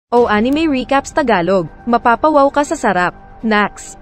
O Anime Recaps Tagalog, mapapawaw ka sa sarap. Nax.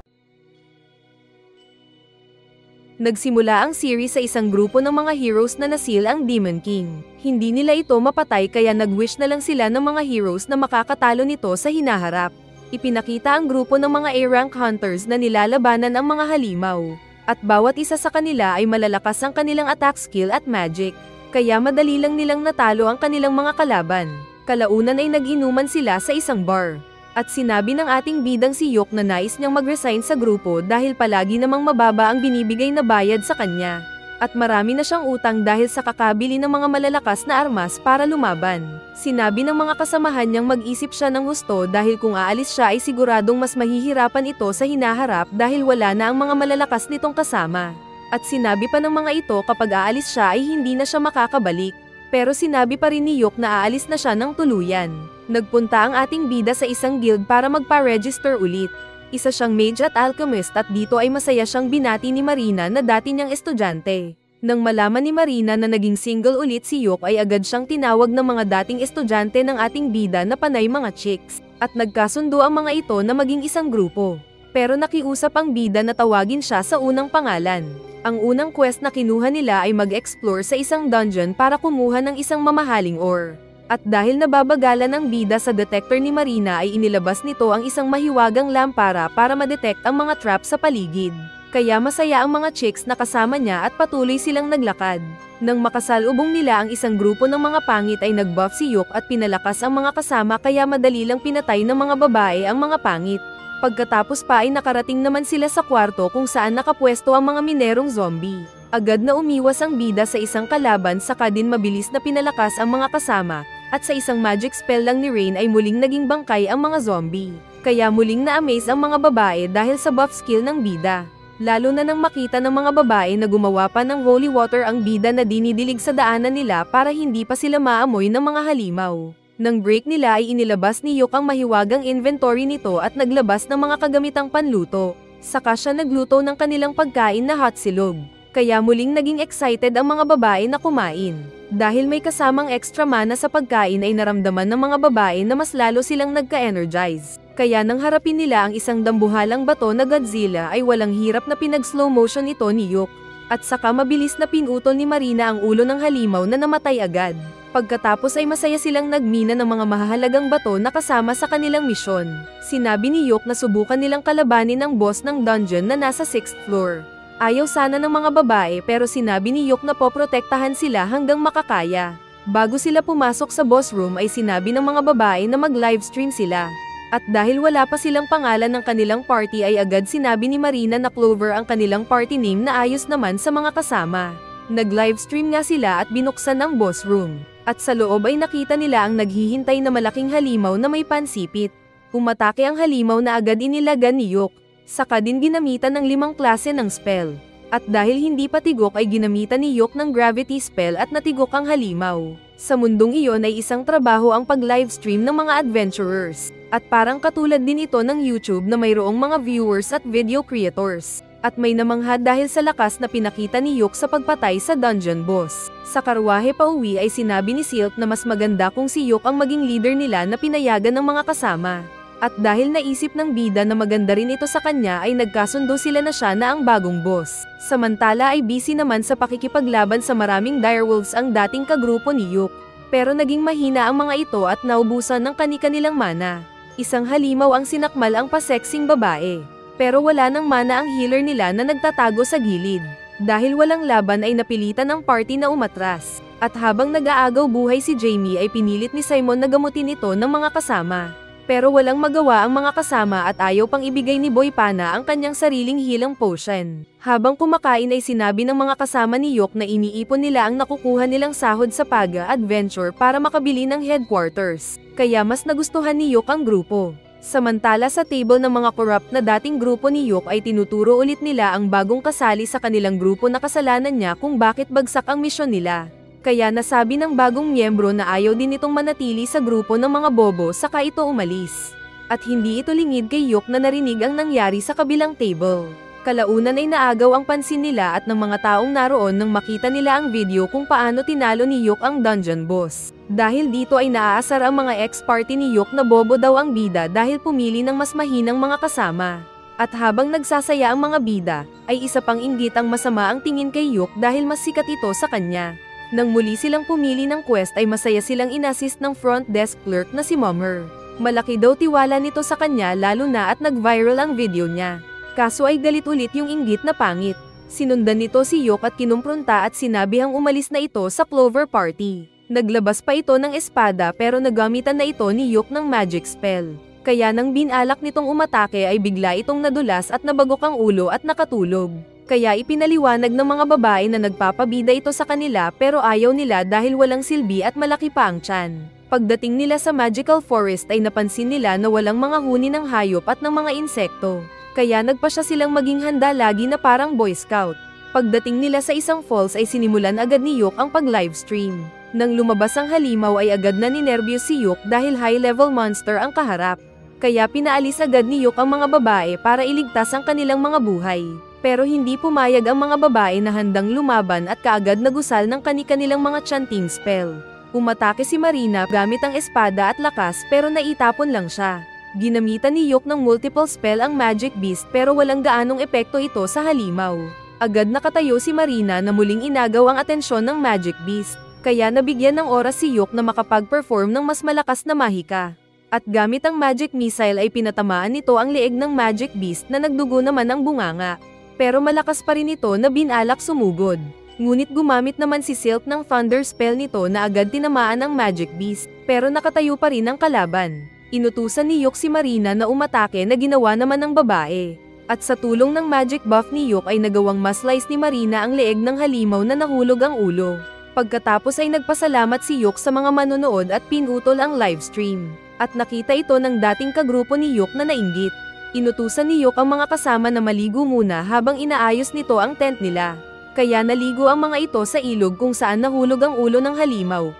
Nagsimula ang series sa isang grupo ng mga heroes na nasil ang Demon King. Hindi nila ito mapatay kaya nag-wish na lang sila ng mga heroes na makakatalo nito sa hinaharap. Ipinakita ang grupo ng mga A-rank hunters na nilalabanan ang mga halimaw. At bawat isa sa kanila ay malalakas ang kanilang attack skill at magic. Kaya madali lang nilang natalo ang kanilang mga kalaban. Kalaunan ay nag-inuman sila sa isang bar. At sinabi ng ating bidang si Yok na nais niyang mag-resign sa grupo dahil palagi namang mababa ang binibigay na bayad sa kanya. At marami na siyang utang dahil sa kakabili ng mga malalakas na armas para lumaban. Sinabi ng mga kasamahan niyang mag-isip siya ng husto dahil kung aalis siya ay siguradong mas mahihirapan ito sa hinaharap dahil wala na ang mga malalakas nitong kasama. At sinabi pa ng mga ito kapag aalis siya ay hindi na siya makakabalik. Pero sinabi pa rin ni Yok na aalis na siya ng tuluyan. Nagpunta ang ating bida sa isang guild para magpa-register ulit. Isa siyang mage at alchemist at dito ay masaya siyang binati ni Marina na dati niyang estudyante. Nang malaman ni Marina na naging single ulit si Yok ay agad siyang tinawag ng mga dating estudyante ng ating bida na panay mga chicks. At nagkasundo ang mga ito na maging isang grupo. Pero nakiusap ang bida na tawagin siya sa unang pangalan. Ang unang quest na kinuha nila ay mag-explore sa isang dungeon para kumuha ng isang mamahaling ore. At dahil nababagalan ang bida sa detector ni Marina ay inilabas nito ang isang mahiwagang lampara para ma-detect ang mga trap sa paligid. Kaya masaya ang mga chicks na kasama niya at patuloy silang naglakad. Nang makasalubong nila ang isang grupo ng mga pangit ay nag-buff si Yok at pinalakas ang mga kasama kaya madali lang pinatay ng mga babae ang mga pangit. Pagkatapos pa ay nakarating naman sila sa kwarto kung saan nakapwesto ang mga minerong zombie. Agad na umiwas ang bida sa isang kalaban saka din mabilis na pinalakas ang mga kasama, at sa isang magic spell lang ni Rain ay muling naging bangkay ang mga zombie. Kaya muling na-amaze ang mga babae dahil sa buff skill ng bida. Lalo na nang makita ng mga babae na gumawa pa ng holy water ang bida na dinidilig sa daanan nila para hindi pa sila maamoy ng mga halimaw. Nang break nila ay inilabas ni Yok ang mahiwagang inventory nito at naglabas ng mga kagamitang panluto. Saka siya nagluto ng kanilang pagkain na hot silog. Kaya muling naging excited ang mga babae na kumain. Dahil may kasamang extra mana sa pagkain ay naramdaman ng mga babae na mas lalo silang nagka-energize. Kaya nang harapin nila ang isang dambuhalang bato na Godzilla ay walang hirap na pinag-slow motion ito ni Yok. At saka mabilis na pinutol ni Marina ang ulo ng halimaw na namatay agad. Pagkatapos ay masaya silang nagmina ng mga mahahalagang bato na kasama sa kanilang misyon. Sinabi ni Yok na subukan nilang kalabanin ang boss ng dungeon na nasa 6th floor. Ayaw sana ng mga babae pero sinabi ni Yok na poprotektahan sila hanggang makakaya. Bago sila pumasok sa boss room ay sinabi ng mga babae na mag-livestream sila. At dahil wala pa silang pangalan ng kanilang party ay agad sinabi ni Marina na Clover ang kanilang party name na ayos naman sa mga kasama. Nag-livestream nga sila at binuksan ang boss room. At sa loob ay nakita nila ang naghihintay na malaking halimaw na may pansipit. Umatake ang halimaw na agad inilagan ni Yok. Saka din ginamitan ng 5 klase ng spell. At dahil hindi pa tigok ay ginamitan ni Yok ng gravity spell at natigok ang halimaw. Sa mundong iyon ay isang trabaho ang pag-livestream ng mga adventurers. At parang katulad din ito ng YouTube na mayroong mga viewers at video creators. At may namangha dahil sa lakas na pinakita ni Yok sa pagpatay sa dungeon boss. Sa karwahe pa uwi ay sinabi ni Silk na mas maganda kung si Yok ang maging leader nila na pinayagan ng mga kasama. At dahil naisip ng bida na maganda rin ito sa kanya ay nagkasundo sila na siya na ang bagong boss. Samantala ay busy naman sa pakikipaglaban sa maraming direwolves ang dating kagrupo ni Yok. Pero naging mahina ang mga ito at naubusan ng kani-kanilang mana. Isang halimaw ang sinakmal ang paseksing babae. Pero wala nang mana ang healer nila na nagtatago sa gilid. Dahil walang laban ay napilitan ng party na umatras. At habang nag-aagaw buhay si Jamie ay pinilit ni Simon na gamutin ito ng mga kasama. Pero walang magawa ang mga kasama at ayaw pang ibigay ni Boy Pana ang kanyang sariling healing potion. Habang kumakain ay sinabi ng mga kasama ni Yok na iniipon nila ang nakukuha nilang sahod sa Paga-Adventure para makabili ng headquarters. Kaya mas nagustuhan ni Yok ang grupo. Samantala sa table ng mga corrupt na dating grupo ni Yok ay tinuturo ulit nila ang bagong kasali sa kanilang grupo na kasalanan niya kung bakit bagsak ang misyon nila. Kaya nasabi ng bagong miyembro na ayaw din itong manatili sa grupo ng mga bobo saka ito umalis. At hindi ito lingid kay Yok na narinig ang nangyari sa kabilang table. Kalaunan ay naagaw ang pansin nila at ng mga taong naroon nang makita nila ang video kung paano tinalo ni Yok ang dungeon boss. Dahil dito ay naaasar ang mga ex-party ni Yok na bobo daw ang bida dahil pumili ng mas mahinang mga kasama. At habang nagsasaya ang mga bida, ay isa pang inggit ang masama ang tingin kay Yok dahil mas sikat ito sa kanya. Nang muli silang pumili ng quest ay masaya silang inassist ng front desk clerk na si Mummer. Malaki daw tiwala nito sa kanya lalo na at nag-viral ang video niya. Kaso ay galit ulit yung inggit na pangit. Sinundan nito si Yok at kinumpronta at sinabihang umalis na ito sa Clover Party. Naglabas pa ito ng espada pero nagamitan na ito ni Yok ng magic spell. Kaya nang binalak nitong umatake ay bigla itong nadulas at nabagok ang ulo at nakatulog. Kaya ipinaliwanag ng mga babae na nagpapabida ito sa kanila pero ayaw nila dahil walang silbi at malaki pa ang tiyan. Pagdating nila sa Magical Forest ay napansin nila na walang mga huni ng hayop at ng mga insekto. Kaya nagpasya silang maging handa lagi na parang Boy Scout. Pagdating nila sa isang falls ay sinimulan agad ni Yok ang pag-livestream. Nang lumabas ang halimaw ay agad na ninerbiyos si Yok dahil high-level monster ang kaharap. Kaya pinaalis agad ni Yok ang mga babae para iligtas ang kanilang mga buhay. Pero hindi pumayag ang mga babae na handang lumaban at kaagad nagusal ng kani-kanilang mga chanting spell. Umatake si Marina gamit ang espada at lakas pero naitapon lang siya. Ginamitan ni Yok ng multiple spell ang Magic Beast pero walang gaanong epekto ito sa halimaw. Agad nakatayo si Marina na muling inagaw ang atensyon ng Magic Beast. Kaya nabigyan ng oras si Yok na makapag-perform ng mas malakas na mahika. At gamit ang Magic Missile ay pinatamaan nito ang leeg ng Magic Beast na nagdugo naman ang bunganga. Pero malakas pa rin ito na binalak sumugod. Ngunit gumamit naman si Silk ng Thunder Spell nito na agad tinamaan ang Magic Beast, pero nakatayo pa rin ang kalaban. Inutusan ni Yok si Marina na umatake na ginawa naman ng babae. At sa tulong ng magic buff ni Yok ay nagawang maslice ni Marina ang leeg ng halimaw na nahulog ang ulo. Pagkatapos ay nagpasalamat si Yok sa mga manonood at pinutol ang livestream. At nakita ito ng dating kagrupo ni Yok na nainggit. Inutusan ni Yok ang mga kasama na maligo muna habang inaayos nito ang tent nila. Kaya naligo ang mga ito sa ilog kung saan nahulog ang ulo ng halimaw.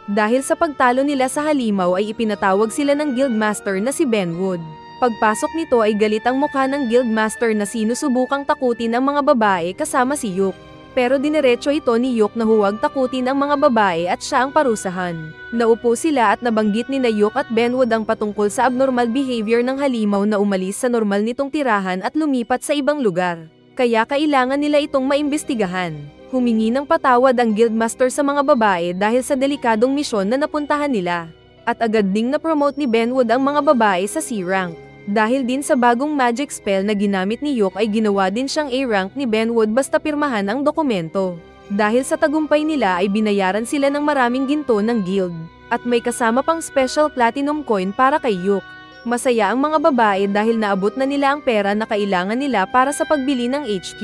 Dahil sa pagtalo nila sa halimaw ay ipinatawag sila ng guildmaster na si Benwood. Pagpasok nito ay galit ang mukha ng guildmaster na sinusubukang takutin ang mga babae kasama si Yok. Pero dinerecho ito ni Yok na huwag takutin ang mga babae at siya ang parusahan. Naupo sila at nabanggit ni na Yok at Benwood ang patungkol sa abnormal behavior ng halimaw na umalis sa normal nitong tirahan at lumipat sa ibang lugar. Kaya kailangan nila itong maimbestigahan. Humingi ng patawad ang guildmaster sa mga babae dahil sa delikadong misyon na napuntahan nila. At agad ding na-promote ni Benwood ang mga babae sa C-rank. Dahil din sa bagong magic spell na ginamit ni Yok ay ginawa din siyang A-rank ni Benwood basta pirmahan ang dokumento. Dahil sa tagumpay nila ay binayaran sila ng maraming ginto ng guild. At may kasama pang special platinum coin para kay Yok. Masaya ang mga babae dahil naabot na nila ang pera na kailangan nila para sa pagbili ng HQ.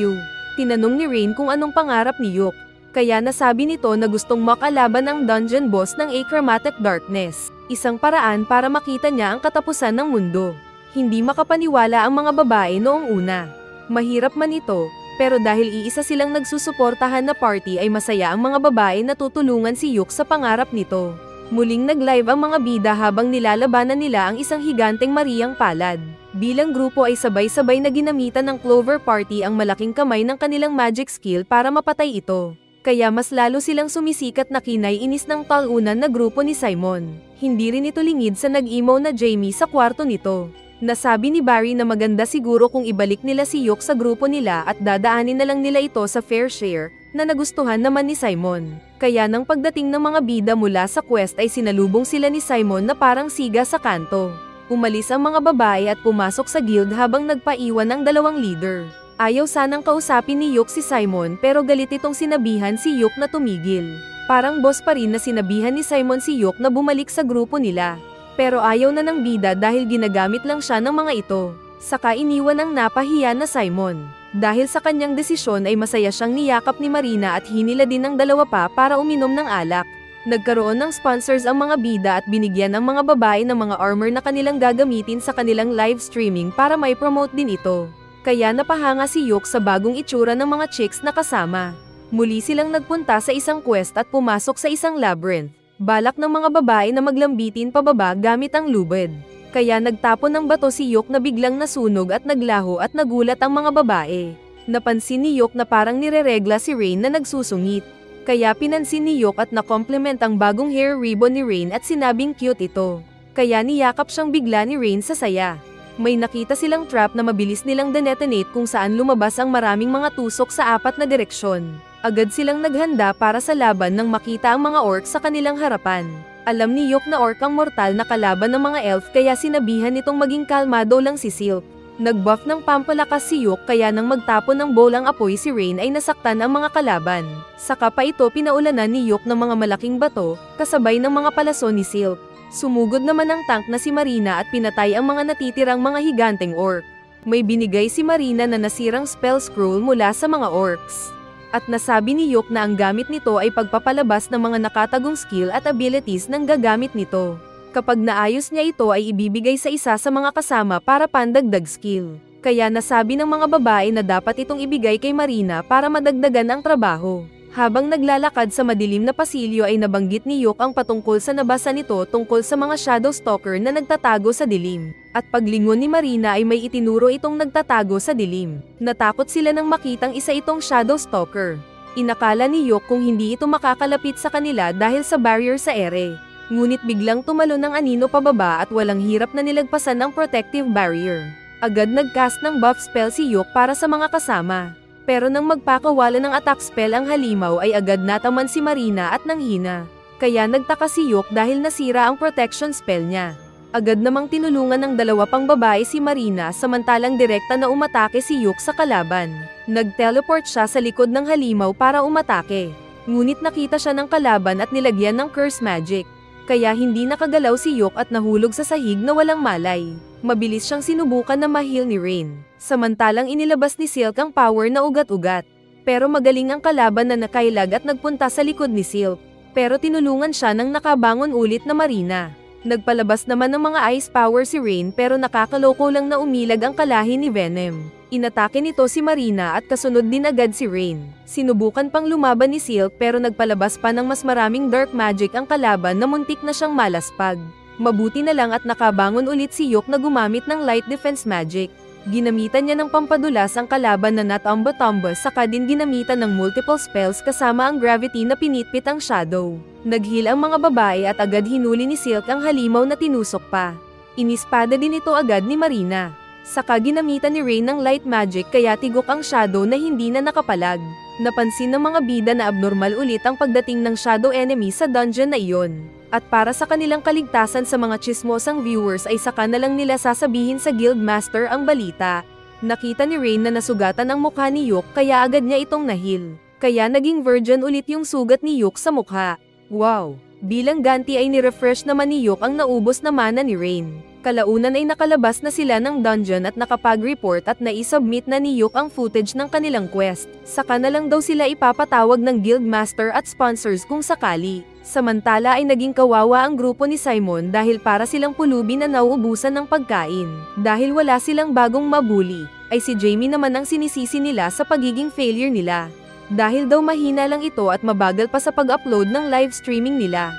Tinanong ni Rain kung anong pangarap ni Yok. Kaya nasabi nito na gustong makalaban ang dungeon boss ng Achromatic Darkness. Isang paraan para makita niya ang katapusan ng mundo. Hindi makapaniwala ang mga babae noong una. Mahirap man ito, pero dahil iisa silang nagsusuportahan na party ay masaya ang mga babae na tutulungan si Yok sa pangarap nito. Muling nag-live ang mga bida habang nilalabanan nila ang isang higanteng Mariang Palad. Bilang grupo ay sabay-sabay na ginamitan ng Clover Party ang malaking kamay ng kanilang magic skill para mapatay ito. Kaya mas lalo silang sumisikat na kinai-inis ng talunan na grupo ni Simon. Hindi rin ito lingid sa nag-emaw na Jamie sa kwarto nito. Nasabi ni Barry na maganda siguro kung ibalik nila si Yok sa grupo nila at dadaanin na lang nila ito sa fair share, na nagustuhan naman ni Simon. Kaya nang pagdating ng mga bida mula sa quest ay sinalubong sila ni Simon na parang siga sa kanto. Umalis ang mga babae at pumasok sa guild habang nagpaiwan ang dalawang leader. Ayaw sanang kausapin ni Yok si Simon pero galit itong sinabihan si Yok na tumigil. Parang boss pa rin na sinabihan ni Simon si Yok na bumalik sa grupo nila. Pero ayaw na ng bida dahil ginagamit lang siya ng mga ito. Saka iniwan ang napahiya na Simon. Dahil sa kanyang desisyon ay masaya siyang niyakap ni Marina at hinila din ng dalawa pa para uminom ng alak. Nagkaroon ng sponsors ang mga bida at binigyan ang mga babae ng mga armor na kanilang gagamitin sa kanilang live streaming para may promote din ito. Kaya napahanga si Yok sa bagong itsura ng mga chicks na kasama. Muli silang nagpunta sa isang quest at pumasok sa isang labyrinth. Balak ng mga babae na maglambitin pababa gamit ang lubid. Kaya nagtapon ng bato si Yok na biglang nasunog at naglaho at nagulat ang mga babae. Napansin ni Yok na parang nireregla si Rain na nagsusungit. Kaya pinansin ni Yok at na-compliment ang bagong hair ribbon ni Rain at sinabing cute ito. Kaya niyakap siyang bigla ni Rain sa saya. May nakita silang trap na mabilis nilang detonate kung saan lumabas ang maraming mga tusok sa 4 na direksyon. Agad silang naghanda para sa laban nang makita ang mga orc sa kanilang harapan. Alam ni Yok na orc ang mortal na kalaban ng mga elf kaya sinabihan nitong maging kalmado lang si Silk. Nag-buff ng pampalakas si Yok kaya nang magtapon ng bolang apoy si Rain ay nasaktan ang mga kalaban. Saka pa ito pinaulanan ni Yok ng mga malaking bato, kasabay ng mga palaso ni Silk. Sumugod naman ang tank na si Marina at pinatay ang mga natitirang mga higanteng orc. May binigay si Marina na nasirang spell scroll mula sa mga orcs. At nasabi ni Yok na ang gamit nito ay pagpapalabas ng mga nakatagong skill at abilities ng gagamit nito. Kapag naayos niya ito ay ibibigay sa isa sa mga kasama para pandagdag skill. Kaya nasabi ng mga babae na dapat itong ibigay kay Marina para madagdagan ang trabaho. Habang naglalakad sa madilim na pasilyo ay nabanggit ni Yok ang patungkol sa nabasa nito tungkol sa mga shadow stalker na nagtatago sa dilim. At paglingon ni Marina ay may itinuro itong nagtatago sa dilim. Natakot sila nang makitang isa itong shadow stalker. Inakala ni Yok kung hindi ito makakalapit sa kanila dahil sa barrier sa ere. Ngunit biglang tumalon ng anino pababa at walang hirap na nilagpasan ang protective barrier. Agad nag-cast ng buff spell si Yok para sa mga kasama. Pero nang magpakawala ng attack spell ang halimaw ay agad nataman si Marina at nanghina. Kaya nagtaka si Yok dahil nasira ang protection spell niya. Agad namang tinulungan ng 2 pang babae si Marina samantalang direkta na umatake si Yok sa kalaban. Nag-teleport siya sa likod ng halimaw para umatake. Ngunit nakita siya ng kalaban at nilagyan ng curse magic. Kaya hindi nakagalaw si Yok at nahulog sa sahig na walang malay. Mabilis siyang sinubukan na ma-heal ni Rain. Samantalang inilabas ni Silk ang power na ugat-ugat. Pero magaling ang kalaban na nakailag at nagpunta sa likod ni Silk. Pero tinulungan siya ng nakabangon ulit na Marina. Nagpalabas naman ng mga ice power si Rain pero nakakaloko lang na umilag ang kalahi ni Venom. Inatake nito si Marina at kasunod din agad si Rain. Sinubukan pang lumaban ni Silk pero nagpalabas pa ng mas maraming dark magic ang kalaban na muntik na siyang malaspag. Mabuti na lang at nakabangon ulit si Yok na gumamit ng light defense magic. Ginamitan niya ng pampadulas ang kalaban na natomba-tomba saka din ginamitan ng multiple spells kasama ang gravity na pinitpit ang shadow. Nag-heal ang mga babae at agad hinuli ni Silk ang halimaw na tinusok pa. Inispada din ito agad ni Marina. Saka ginamitan ni Rain ng light magic kaya tigok ang shadow na hindi na nakapalag. Napansin ng mga bida na abnormal ulit ang pagdating ng shadow enemy sa dungeon na iyon. At para sa kanilang kaligtasan sa mga chismosang viewers ay saka na lang nila sasabihin sa Guildmaster ang balita. Nakita ni Rain na nasugatan ang mukha ni Yok kaya agad niya itong nahil. Kaya naging virgin ulit yung sugat ni Yok sa mukha. Wow! Bilang ganti ay nirefresh naman ni Yok ang naubos na mana ni Rain. Kalaunan ay nakalabas na sila ng dungeon at nakapag-report at naisubmit na ni Yok ang footage ng kanilang quest. Saka na lang daw sila ipapatawag ng Guildmaster at sponsors kung sakali. Samantala ay naging kawawa ang grupo ni Simon dahil para silang pulubi na nauubusan ng pagkain. Dahil wala silang bagong mabuli, ay si Jamie naman ang sinisisi nila sa pagiging failure nila. Dahil daw mahina lang ito at mabagal pa sa pag-upload ng live streaming nila.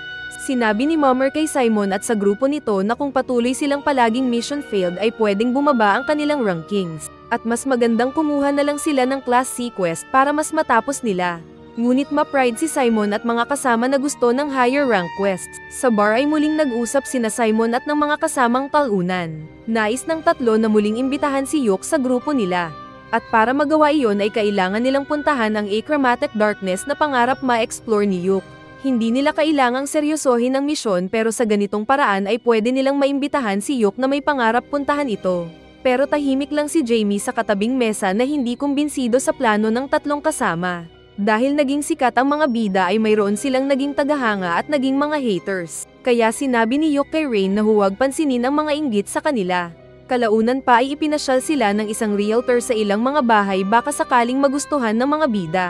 Sinabi ni Mummer kay Simon at sa grupo nito na kung patuloy silang palaging mission failed ay pwedeng bumaba ang kanilang rankings. At mas magandang kumuha na lang sila ng Class C quest para mas matapos nila. Ngunit ma-pride si Simon at mga kasama na gusto ng higher rank quests. Sa bar ay muling nag-usap sina Simon at ng mga kasamang talunan. Nais ng tatlo na muling imbitahan si Yok sa grupo nila. At para magawa iyon ay kailangan nilang puntahan ang Achromatic Darkness na pangarap ma-explore ni Yok. Hindi nila kailangang seryosohin ang misyon pero sa ganitong paraan ay pwede nilang maimbitahan si Yok na may pangarap puntahan ito. Pero tahimik lang si Jamie sa katabing mesa na hindi kumbinsido sa plano ng tatlong kasama. Dahil naging sikat ang mga bida ay mayroon silang naging tagahanga at naging mga haters. Kaya sinabi ni Yok kay Rain na huwag pansinin ang mga inggit sa kanila. Kalaunan pa ay ipinasyal sila ng isang realtor sa ilang mga bahay baka sakaling magustuhan ng mga bida.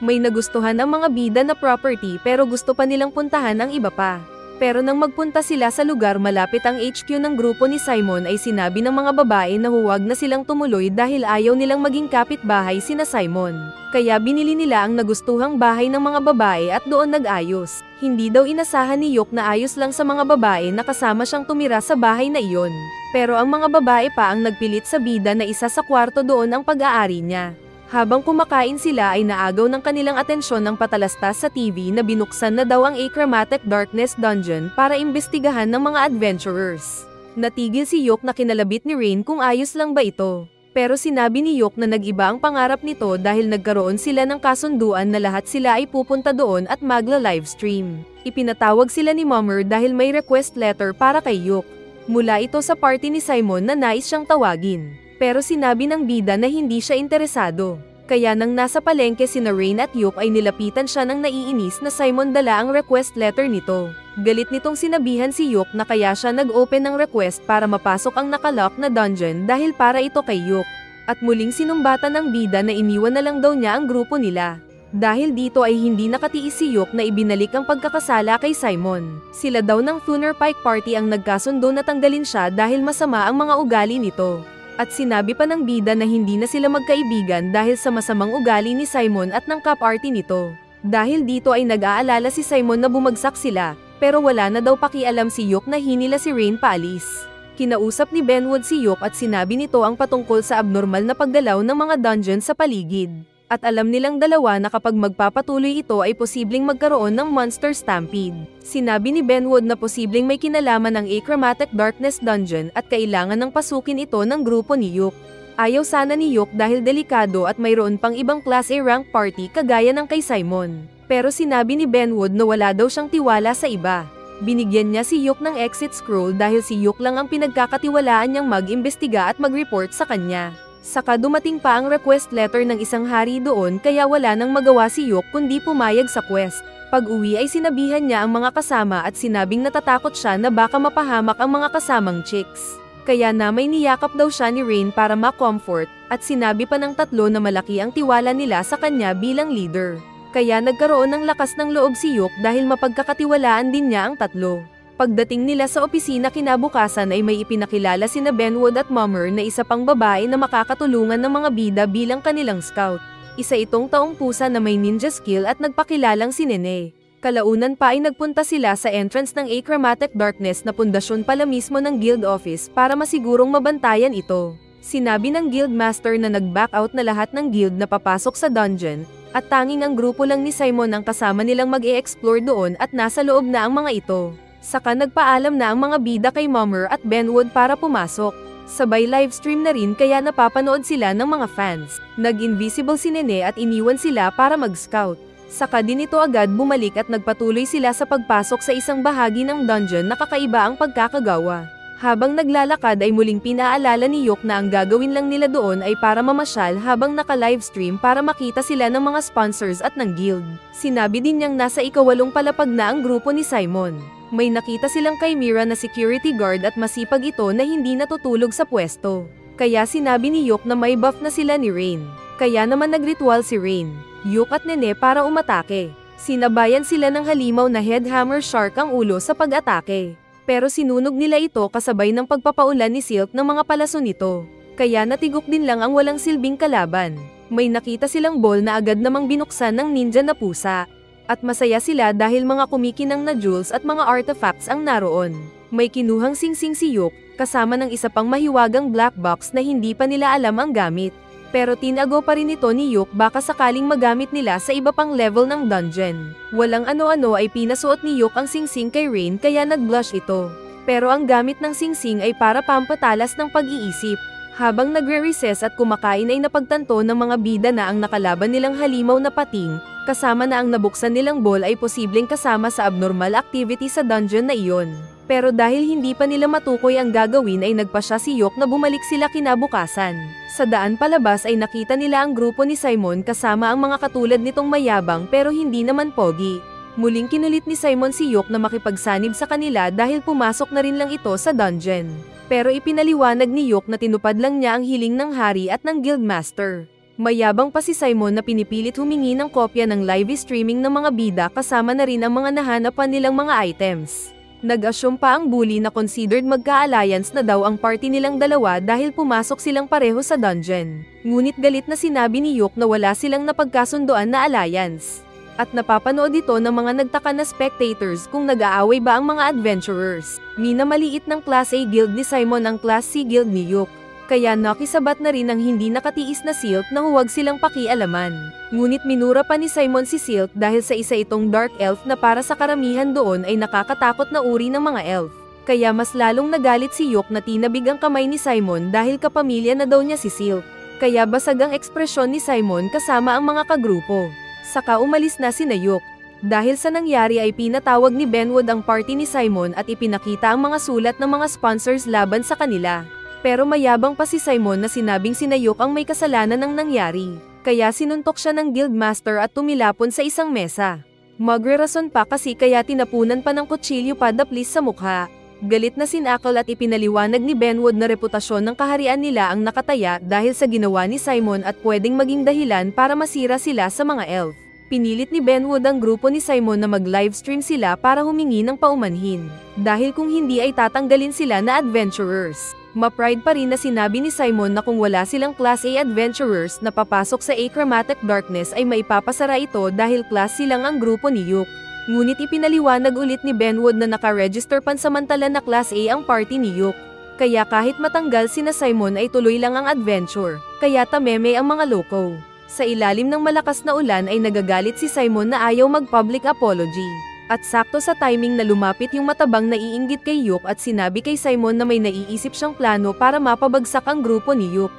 May nagustuhan ang mga bida na property pero gusto pa nilang puntahan ang iba pa. Pero nang magpunta sila sa lugar malapit ang HQ ng grupo ni Simon ay sinabi ng mga babae na huwag na silang tumuloy dahil ayaw nilang maging kapitbahay sina Simon. Kaya binili nila ang nagustuhang bahay ng mga babae at doon nag-ayos. Hindi daw inasahan ni Yok na ayos lang sa mga babae na kasama siyang tumira sa bahay na iyon. Pero ang mga babae pa ang nagpilit sa bida na isa sa kwarto doon ang pag-aari niya. Habang kumakain sila ay naagaw ng kanilang atensyon ng patalastas sa TV na binuksan na daw ang Achromatic Darkness Dungeon para imbestigahan ng mga adventurers. Natigil si Yok na kinalabit ni Rain kung ayos lang ba ito. Pero sinabi ni Yok na nag-iba ang pangarap nito dahil nagkaroon sila ng kasunduan na lahat sila ay pupunta doon at magla-livestream. Ipinatawag sila ni Mummer dahil may request letter para kay Yok. Mula ito sa party ni Simon na nais siyang tawagin. Pero sinabi ng bida na hindi siya interesado. Kaya nang nasa palengke sina Rain at Yok ay nilapitan siya ng naiinis na Simon dala ang request letter nito. Galit nitong sinabihan si Yok na kaya siya nag-open ng request para mapasok ang nakalock na dungeon dahil para ito kay Yok. At muling sinumbatan ng bida na iniwan na lang daw niya ang grupo nila. Dahil dito ay hindi nakatiis si Yok na ibinalik ang pagkakasala kay Simon. Sila daw ng Thunder Pike Party ang nagkasundo na tanggalin siya dahil masama ang mga ugali nito. At sinabi pa ng bida na hindi na sila magkaibigan dahil sa masamang ugali ni Simon at ng ka-party nito. Dahil dito ay nag-aalala si Simon na bumagsak sila, pero wala na daw pakialam si Yok na hinila si Rain paalis. Kinausap ni Benwood si Yok at sinabi nito ang patungkol sa abnormal na paggalaw ng mga dungeon sa paligid. At alam nilang dalawa na kapag magpapatuloy ito ay posibleng magkaroon ng monster stampede. Sinabi ni Benwood na posibleng may kinalaman ng Achromatic Darkness Dungeon at kailangan ng pasukin ito ng grupo ni Yok. Ayaw sana ni Yok dahil delikado at mayroon pang ibang Class A rank party kagaya ng kay Simon. Pero sinabi ni Benwood na wala daw siyang tiwala sa iba. Binigyan niya si Yok ng exit scroll dahil si Yok lang ang pinagkakatiwalaan niyang mag-imbestiga at mag-report sa kanya. Saka dumating pa ang request letter ng isang hari doon kaya wala nang magawa si Yok kundi pumayag sa quest. Pag-uwi ay sinabihan niya ang mga kasama at sinabing natatakot siya na baka mapahamak ang mga kasamang chicks. Kaya na may niyakap daw siya ni Rain para ma-comfort at sinabi pa ng tatlo na malaki ang tiwala nila sa kanya bilang leader. Kaya nagkaroon ng lakas ng loob si Yok dahil mapagkakatiwalaan din niya ang tatlo. Pagdating nila sa opisina kinabukasan ay may ipinakilala sina Benwood at Mummer na isa pang babae na makakatulungan ng mga bida bilang kanilang scout. Isa itong taong pusa na may ninja skill at nagpakilalang si Nene. Kalaunan pa ay nagpunta sila sa entrance ng Achromatic Darkness na pundasyon pala mismo ng guild office para masigurong mabantayan ito. Sinabi ng guild master na nag-back out na lahat ng guild na papasok sa dungeon, at tanging ang grupo lang ni Simon ang kasama nilang mag-e-explore doon at nasa loob na ang mga ito. Saka nagpaalam na ang mga bida kay Mummer at Benwood para pumasok. Sabay livestream na rin kaya napapanood sila ng mga fans. Nag-invisible si Nene at iniwan sila para mag-scout. Saka din ito agad bumalik at nagpatuloy sila sa pagpasok sa isang bahagi ng dungeon na kakaiba ang pagkakagawa. Habang naglalakad ay muling pinaalala ni Yok na ang gagawin lang nila doon ay para mamasyal habang naka-livestream para makita sila ng mga sponsors at ng guild. Sinabi din niyang nasa ikawalong palapag na ang grupo ni Simon. May nakita silang kay Mira na security guard at masipag ito na hindi natutulog sa pwesto. Kaya sinabi ni Yok na may buff na sila ni Rain. Kaya naman nagritual si Rain, Yok at Nene para umatake. Sinabayan sila ng halimaw na Headhammer Shark ang ulo sa pag-atake. Pero sinunog nila ito kasabay ng pagpapaulan ni Silk ng mga palaso nito. Kaya natigok din lang ang walang silbing kalaban. May nakita silang ball na agad namang binuksan ng ninja na pusa. At masaya sila dahil mga kumikinang na jewels at mga artifacts ang naroon. May kinuhang singsing si Yok, kasama ng isa pang mahiwagang black box na hindi pa nila alam ang gamit. Pero tinago pa rin ito ni Yok baka sakaling magamit nila sa iba pang level ng dungeon. Walang ano-ano ay pinasuot ni Yok ang singsing kay Rain kaya nag-blush ito. Pero ang gamit ng singsing ay para pampatalas ng pag-iisip. Habang nagre-recess at kumakain ay napagtanto ng mga bida na ang nakalaban nilang halimaw na pating, kasama na ang nabuksan nilang ball ay posibleng kasama sa abnormal activity sa dungeon na iyon. Pero dahil hindi pa nila matukoy ang gagawin ay nagpasya si Yok na bumalik sila kinabukasan. Sa daan palabas ay nakita nila ang grupo ni Simon kasama ang mga katulad nitong mayabang pero hindi naman pogi. Muling kinulit ni Simon si Yok na makipagsanib sa kanila dahil pumasok na rin lang ito sa dungeon. Pero ipinaliwanag ni Yok na tinupad lang niya ang hiling ng hari at ng guildmaster. Mayabang pa si Simon na pinipilit humingi ng kopya ng live streaming ng mga bida kasama na rin ang mga nahanapan nilang mga items. Nag-assume pa ang bully na considered magka-alliance na daw ang party nilang dalawa dahil pumasok silang pareho sa dungeon. Ngunit galit na sinabi ni Yok na wala silang napagkasundoan na alliance. At napapanood ito ng mga nagtaka na spectators kung nag-aaway ba ang mga adventurers. Minamaliit ng Class A guild ni Simon ang Class C guild ni Yok. Kaya nakisabat na rin ang hindi nakatiis na Silk na huwag silang pakialaman. Ngunit minura pa ni Simon si Silk dahil sa isa itong dark elf na para sa karamihan doon ay nakakatakot na uri ng mga elf. Kaya mas lalong nagalit si Yok na tinabig ang kamay ni Simon dahil kapamilya na daw niya si Silk. Kaya basag ang ekspresyon ni Simon kasama ang mga kagrupo. Saka umalis na si Yok. Dahil sa nangyari ay pinatawag ni Benwood ang party ni Simon at ipinakita ang mga sulat ng mga sponsors laban sa kanila. Pero mayabang pa si Simon na sinabing si Yok ang may kasalanan ng nangyari. Kaya sinuntok siya ng guildmaster at tumilapon sa isang mesa. Magrerason pa kasi kaya tinapunan pa ng kutsilyo padaplis sa mukha. Galit na sinakal at ipinaliwanag ni Benwood na reputasyon ng kaharian nila ang nakataya dahil sa ginawa ni Simon at pwedeng maging dahilan para masira sila sa mga elf. Pinilit ni Benwood ang grupo ni Simon na mag-livestream sila para humingi ng paumanhin. Dahil kung hindi ay tatanggalin sila na adventurers. Ma-pride pa rin na sinabi ni Simon na kung wala silang Class A adventurers na papasok sa Achromatic Darkness ay maipapasara ito dahil class silang ang grupo ni Yok. Ngunit ipinaliwanag ulit ni Benwood na naka-register pansamantala na Class A ang party ni Yok. Kaya kahit matanggal sina Simon ay tuloy lang ang adventure, kaya tameme ang mga loko. Sa ilalim ng malakas na ulan ay nagagalit si Simon na ayaw mag-public apology. At sakto sa timing na lumapit yung matabang naiinggit kay Yok at sinabi kay Simon na may naiisip siyang plano para mapabagsak ang grupo ni Yok.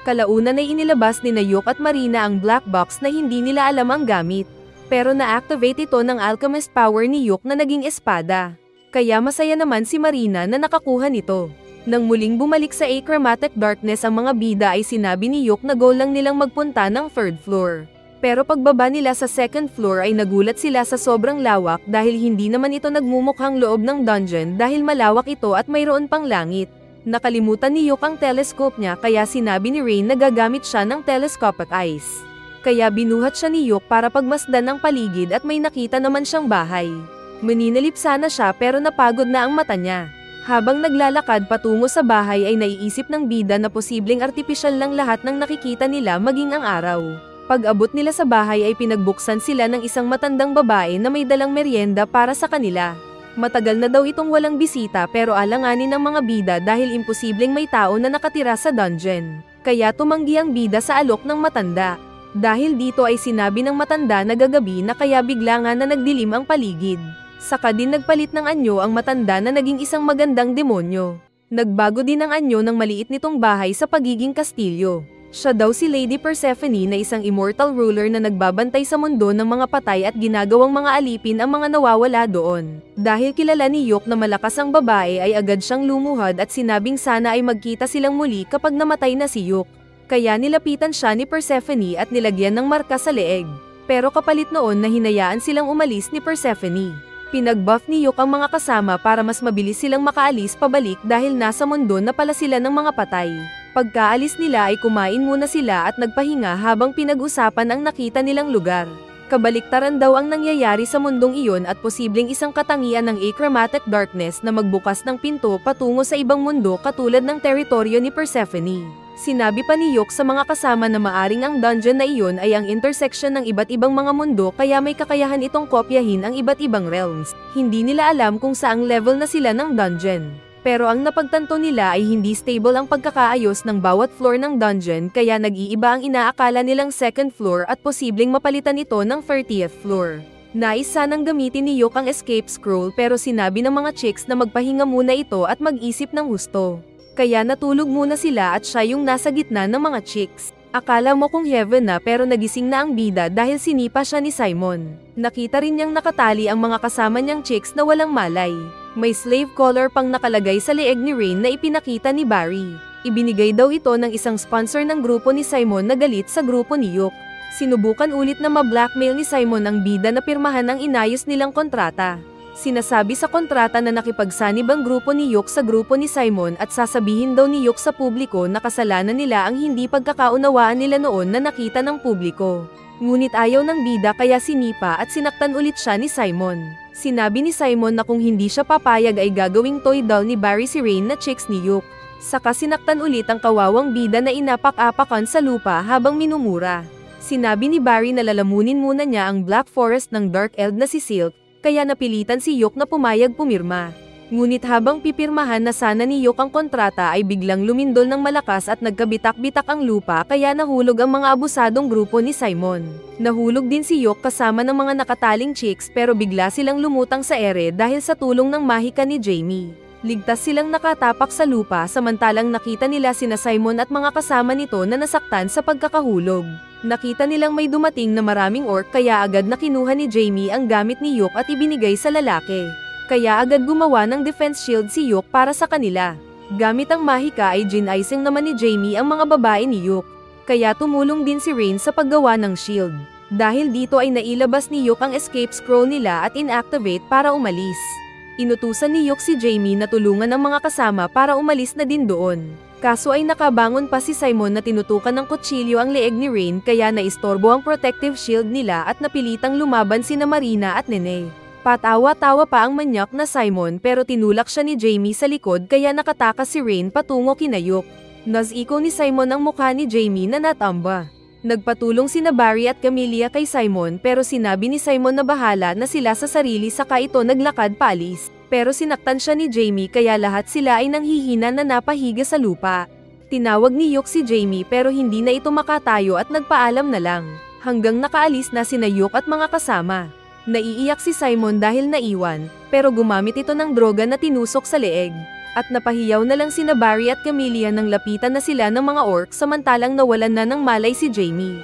Kalaunan ay inilabas ni Yok at Marina ang black box na hindi nila alam ang gamit. Pero na-activate ito ng alchemist power ni Yok na naging espada. Kaya masaya naman si Marina na nakakuha nito. Nang muling bumalik sa Achromatic Darkness ang mga bida ay sinabi ni Yok na goal lang nilang magpunta ng 3rd floor. Pero pagbaba nila sa 2nd floor ay nagulat sila sa sobrang lawak dahil hindi naman ito nagmumukhang loob ng dungeon dahil malawak ito at mayroon pang langit. Nakalimutan ni Yok ang telescope niya kaya sinabi ni Rain na gagamit siya ng telescopic eyes. Kaya binuhat siya ni Yok para pagmasdan ang paligid at may nakita naman siyang bahay. Maninilip sana siya pero napagod na ang mata niya. Habang naglalakad patungo sa bahay ay naiisip ng bida na posibleng artipisyal lang lahat ng nakikita nila maging ang araw. Pag-abot nila sa bahay ay pinagbuksan sila ng isang matandang babae na may dalang merienda para sa kanila. Matagal na daw itong walang bisita pero alanganin ng mga bida dahil imposibleng may tao na nakatira sa dungeon. Kaya tumanggi ang bida sa alok ng matanda. Dahil dito ay sinabi ng matanda na gagabi na kaya bigla nga na nagdilim ang paligid. Saka din nagpalit ng anyo ang matanda na naging isang magandang demonyo. Nagbago din ang anyo ng maliit nitong bahay sa pagiging kastilyo. Siya daw si Lady Persephone na isang immortal ruler na nagbabantay sa mundo ng mga patay at ginagawang mga alipin ang mga nawawala doon. Dahil kilala ni Yok na malakas ang babae ay agad siyang lumuhad at sinabing sana ay magkita silang muli kapag namatay na si Yok. Kaya nilapitan siya ni Persephone at nilagyan ng marka sa leeg. Pero kapalit noon na hinayaan silang umalis ni Persephone. Pinag-buff ni Yok ang mga kasama para mas mabilis silang makaalis pabalik dahil nasa mundo na pala sila ng mga patay. Pagkaalis nila ay kumain muna sila at nagpahinga habang pinag-usapan ang nakita nilang lugar. Kabaliktaran daw ang nangyayari sa mundong iyon at posibleng isang katangian ng Achromatic Darkness na magbukas ng pinto patungo sa ibang mundo katulad ng teritoryo ni Persephone. Sinabi pa ni Yok sa mga kasama na maaring ang dungeon na iyon ay ang intersection ng iba't ibang mga mundo kaya may kakayahan itong kopyahin ang iba't ibang realms. Hindi nila alam kung saang level na sila ng dungeon. Pero ang napagtanto nila ay hindi stable ang pagkakaayos ng bawat floor ng dungeon kaya nag-iiba ang inaakala nilang 2nd floor at posibleng mapalitan ito ng 30th floor. Nais sanang gamitin ni Yok ang escape scroll pero sinabi ng mga chicks na magpahinga muna ito at mag-isip ng husto. Kaya natulog muna sila at siya yung nasa gitna ng mga chicks. Akala mo kung heaven na pero nagising na ang bida dahil sinipa siya ni Simon. Nakita rin niyang nakatali ang mga kasama niyang chicks na walang malay. May slave collar pang nakalagay sa leeg ni Rain na ipinakita ni Barry. Ibinigay daw ito ng isang sponsor ng grupo ni Simon na galit sa grupo ni Yok. Sinubukan ulit na ma-blackmail ni Simon ang bida na pirmahan ang inayos nilang kontrata. Sinasabi sa kontrata na nakipagsanib ang grupo ni Yok sa grupo ni Simon at sasabihin daw ni Yok sa publiko na kasalanan nila ang hindi pagkakaunawaan nila noon na nakita ng publiko. Ngunit ayaw ng bida kaya sinipa at sinaktan ulit siya ni Simon. Sinabi ni Simon na kung hindi siya papayag ay gagawing toy doll ni Barry si Rain na chicks ni Yok. Saka sinaktan ulit ang kawawang bida na inapak-apakan sa lupa habang minumura. Sinabi ni Barry na lalamunin muna niya ang Black Forest ng Dark Eld na si Silk. Kaya napilitan si Yok na pumayag pumirma. Ngunit habang pipirmahan na sana ni Yok ang kontrata ay biglang lumindol ng malakas at nagkabitak-bitak ang lupa kaya nahulog ang mga abusadong grupo ni Simon. Nahulog din si Yok kasama ng mga nakataling chicks pero bigla silang lumutang sa ere dahil sa tulong ng mahika ni Jamie. Ligtas silang nakatapak sa lupa samantalang nakita nila sina Simon at mga kasama nito na nasaktan sa pagkakahulog. Nakita nilang may dumating na maraming orc kaya agad na kinuha ni Jamie ang gamit ni Yok at ibinigay sa lalaki. Kaya agad gumawa ng defense shield si Yok para sa kanila. Gamit ang mahika ay ginaising naman ni Jamie ang mga babae ni Yok. Kaya tumulong din si Rain sa paggawa ng shield. Dahil dito ay nailabas ni Yok ang escape scroll nila at inactivate para umalis. Inutusan ni Yok si Jamie na tulungan ang mga kasama para umalis na din doon. Kaso ay nakabangon pa si Simon na tinutukan ng kutsilyo ang leeg ni Rain kaya naistorbo ang protective shield nila at napilitang lumaban sina Marina at Nene. Patawa-tawa pa ang manyak na Simon pero tinulak siya ni Jamie sa likod kaya nakatakas si Rain patungo kina Yok. Naziko ni Simon ang mukha ni Jamie na natamba. Nagpatulong sina Barry at Camelia kay Simon pero sinabi ni Simon na bahala na sila sa sarili saka ito naglakad paalis. Pero sinaktan siya ni Jamie kaya lahat sila ay nanghihina na napahiga sa lupa. Tinawag ni Yok si Jamie pero hindi na ito makatayo at nagpaalam na lang. Hanggang nakaalis na sina Yok at mga kasama. Naiiyak si Simon dahil naiwan, pero gumamit ito ng droga na tinusok sa leeg. At napahiyaw na lang sina Barry at Camelia nang lapitan na sila ng mga orc samantalang nawalan na ng malay si Jamie.